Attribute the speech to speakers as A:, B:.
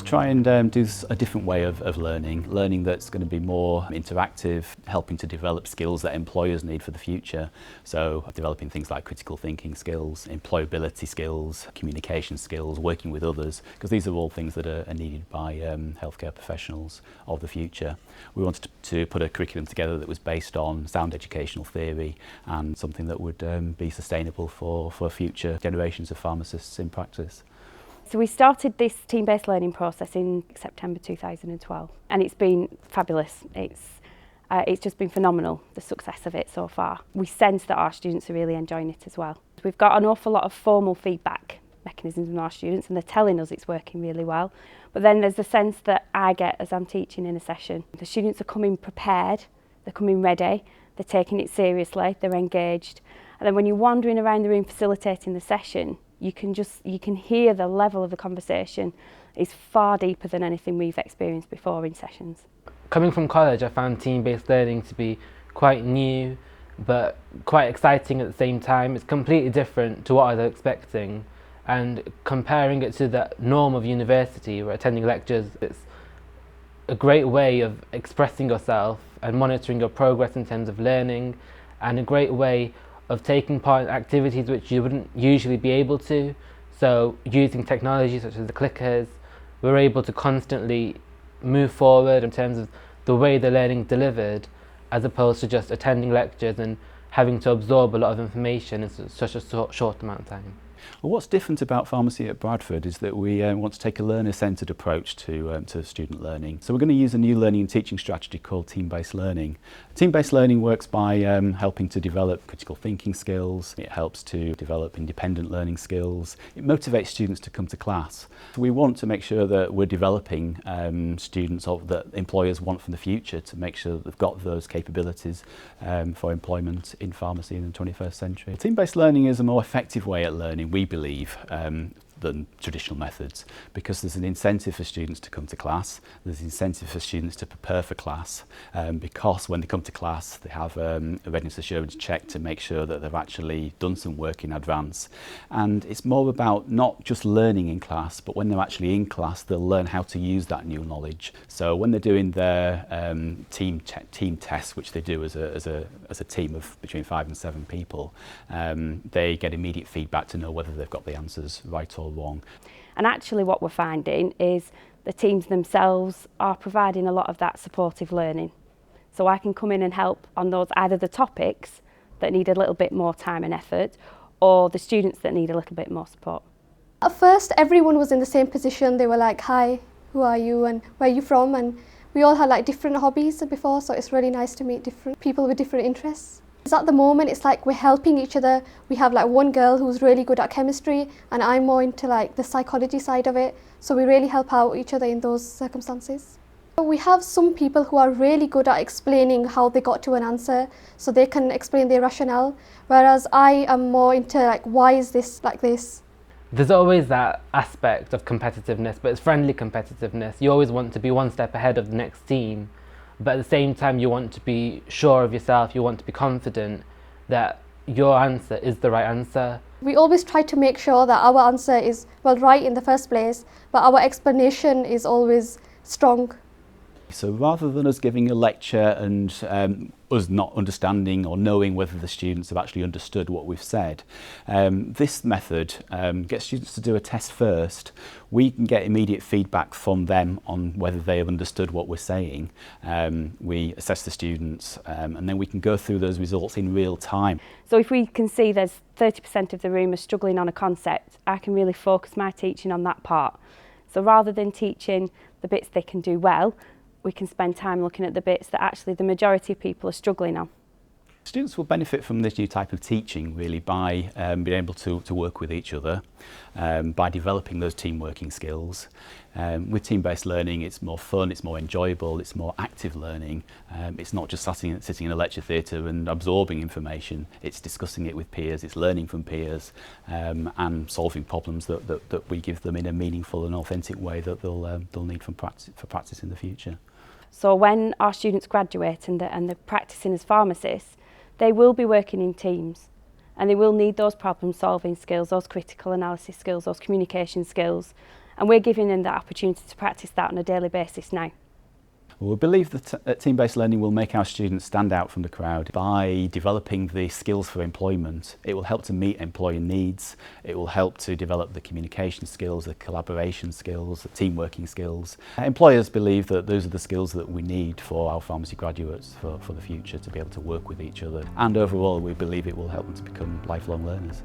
A: to try and do a different way of learning that's going to be more interactive, helping to develop skills that employers need for the future. So developing things like critical thinking skills, employability skills, communication skills, working with others, because these are all things that are needed by healthcare professionals of the future. We wanted to put a curriculum together that was based on sound educational theory and something that would be sustainable for future generations of pharmacists in practice.
B: So we started this team-based learning process in September 2012 and it's been fabulous. It's just been phenomenal, the success of it so far. We sense that our students are really enjoying it as well. We've got an awful lot of formal feedback mechanisms from our students and they're telling us it's working really well. But then there's the sense that I get as I'm teaching in a session. The students are coming prepared, they're coming ready, they're taking it seriously, they're engaged. And then when you're wandering around the room facilitating the session, you can hear the level of the conversation is far deeper than anything we've experienced before in sessions.
C: Coming from college, I found team-based learning to be quite new, but quite exciting at the same time. It's completely different to what I was expecting. And comparing it to the norm of university, where attending lectures, it's a great way of expressing yourself and monitoring your progress in terms of learning, and a great way of taking part in activities which you wouldn't usually be able to. So using technology such as the clickers, we're able to constantly move forward in terms of the way the learning delivered, as opposed to just attending lectures and having to absorb a lot of information in such a short amount of time.
A: Well, what's different about pharmacy at Bradford is that we want to take a learner-centred approach to student learning. So we're going to use a new learning and teaching strategy called team-based learning. Team-based learning works by helping to develop critical thinking skills. It helps to develop independent learning skills. It motivates students to come to class. We want to make sure that we're developing students that employers want from the future, to make sure that they've got those capabilities for employment in pharmacy in the 21st century. Team-based learning is a more effective way at learning, we believe, than traditional methods, because there's an incentive for students to come to class, there's an incentive for students to prepare for class, because when they come to class they have a readiness assurance check to make sure that they've actually done some work in advance. And it's more about not just learning in class, but when they're actually in class they'll learn how to use that new knowledge. So when they're doing their team tests, which they do as a team of between 5 and 7 people, they get immediate feedback to know whether they've got the answers right or wrong.
B: And actually what we're finding is the teams themselves are providing a lot of that supportive learning. So I can come in and help on those, either the topics that need a little bit more time and effort, or the students that need a little bit more support.
D: At first everyone was in the same position. They were like, hi, who are you and where are you from? And we all had like different hobbies before, so it's really nice to meet different people with different interests. At the moment it's like we're helping each other. We have like one girl who's really good at chemistry and I'm more into like the psychology side of it, so we really help out each other in those circumstances. We have some people who are really good at explaining how they got to an answer, so they can explain their rationale, whereas I am more into like, why is this like this?
C: There's always that aspect of competitiveness, but it's friendly competitiveness. You always want to be one step ahead of the next team, but at the same time you want to be sure of yourself, you want to be confident that your answer is the right answer.
D: We always try to make sure that our answer is, well, right in the first place, but our explanation is always strong.
A: So rather than us giving a lecture and us not understanding or knowing whether the students have actually understood what we've said, this method gets students to do a test first. We can get immediate feedback from them on whether they have understood what we're saying. We assess the students and then we can go through those results in real time.
B: So if we can see there's 30% of the room are struggling on a concept, I can really focus my teaching on that part. So rather than teaching the bits they can do well, we can spend time looking at the bits that actually the majority of people are struggling on.
A: Students will benefit from this new type of teaching really by being able to work with each other, by developing those team working skills. With team-based learning it's more fun, it's more enjoyable, it's more active learning. It's not just sitting in a lecture theatre and absorbing information, it's discussing it with peers, it's learning from peers and solving problems that we give them in a meaningful and authentic way that they'll need for practice in the future.
B: So when our students graduate and they're practising as pharmacists, they will be working in teams and they will need those problem solving skills, those critical analysis skills, those communication skills, and we're giving them that opportunity to practice that on a daily basis now.
A: Well, we believe that team-based learning will make our students stand out from the crowd by developing the skills for employment. It will help to meet employer needs, it will help to develop the communication skills, the collaboration skills, the team-working skills. Employers believe that those are the skills that we need for our pharmacy graduates for the future, to be able to work with each other. And overall, we believe it will help them to become lifelong learners.